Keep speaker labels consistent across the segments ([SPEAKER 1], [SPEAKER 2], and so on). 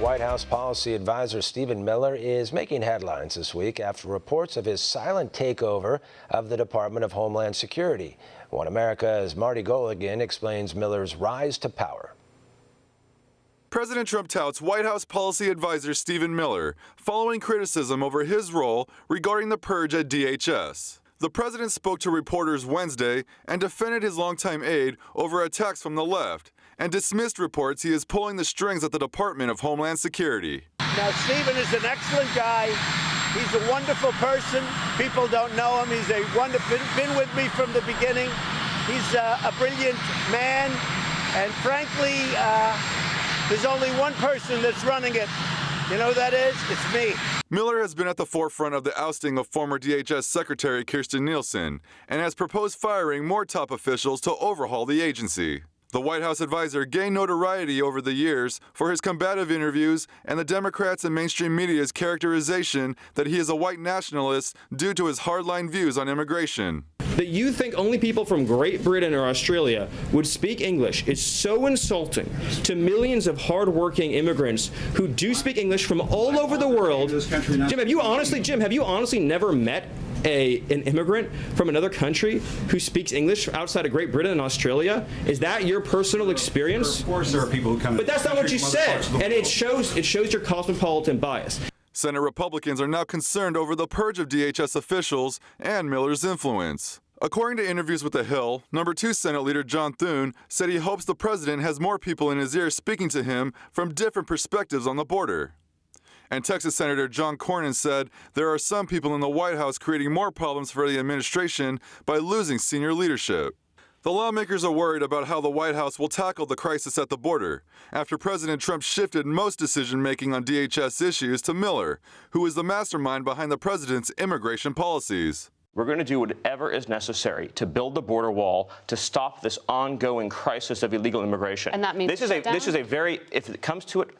[SPEAKER 1] White House policy advisor Stephen Miller is making headlines this week after reports of his silent takeover of the Department of Homeland Security. One America's Marty Golingan explains Miller's rise to power.
[SPEAKER 2] President Trump touts White House policy advisor Stephen Miller following criticism over his role regarding the purge at DHS. The president spoke to reporters Wednesday and defended his longtime aide over attacks from the left and dismissed reports he is pulling the strings at the Department of Homeland Security.
[SPEAKER 3] Now, Stephen is an excellent guy. He's a wonderful person. People don't know him. He's been with me from the beginning. He's a brilliant man, and frankly, there's only one person that's running it. You know who that is? It's me.
[SPEAKER 2] Miller has been at the forefront of the ousting of former DHS Secretary Kirstjen Nielsen and has proposed firing more top officials to overhaul the agency. The White House advisor gained notoriety over the years for his combative interviews and the Democrats and mainstream media's characterization that he is a white nationalist due to his hardline views on immigration.
[SPEAKER 4] That you think only people from Great Britain or Australia would speak English is so insulting to millions of hardworking immigrants who do speak English from all over the world. Jim, have you honestly never met an immigrant from another country who speaks English outside of Great Britain and Australia? Is that your personal experience?
[SPEAKER 5] Of course there are people who come.
[SPEAKER 4] But that's not what you said, and it shows your cosmopolitan bias.
[SPEAKER 2] Senate Republicans are now concerned over the purge of DHS officials and Miller's influence. According to interviews with The Hill, number 2 Senate Leader John Thune said he hopes the president has more people in his ear speaking to him from different perspectives on the border. And Texas Senator John Cornyn said there are some people in the White House creating more problems for the administration by losing senior leadership. The lawmakers are worried about how the White House will tackle the crisis at the border after President Trump shifted most decision-making on DHS issues to Miller, who is the mastermind behind the president's immigration policies.
[SPEAKER 6] We're going to do whatever is necessary to build the border wall to stop this ongoing crisis of illegal immigration.
[SPEAKER 7] And that means
[SPEAKER 6] this is a very, if it comes to it,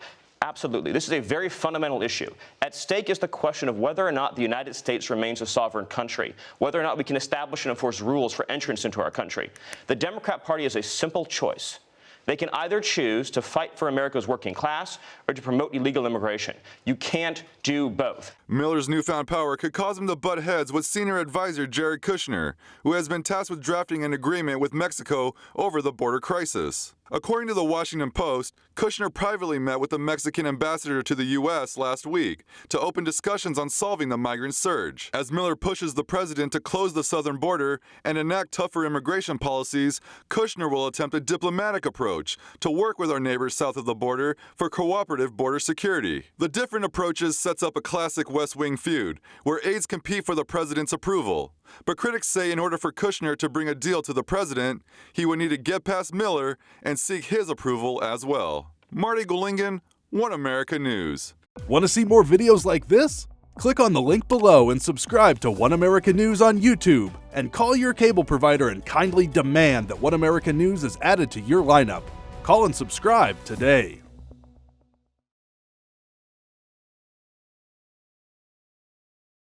[SPEAKER 6] absolutely. This is a very fundamental issue. At stake is the question of whether or not the United States remains a sovereign country, whether or not we can establish and enforce rules for entrance into our country. The Democrat Party has a simple choice. They can either choose to fight for America's working class or to promote illegal immigration. You can't do both.
[SPEAKER 2] Miller's newfound power could cause him to butt heads with senior advisor Jared Kushner, who has been tasked with drafting an agreement with Mexico over the border crisis. According to the Washington Post, Kushner privately met with the Mexican ambassador to the U.S. last week to open discussions on solving the migrant surge. As Miller pushes the president to close the southern border and enact tougher immigration policies, Kushner will attempt a diplomatic approach to work with our neighbors south of the border for cooperative border security. The different approaches sets up a classic West Wing feud, where aides compete for the president's approval. But critics say in order for Kushner to bring a deal to the president, he would need to get past Miller and seek his approval as well. Marty Golingan, One America News.
[SPEAKER 8] Want to see more videos like this? Click on the link below and subscribe to One America News on YouTube, and call your cable provider and kindly demand that One America News is added to your lineup. Call and subscribe today.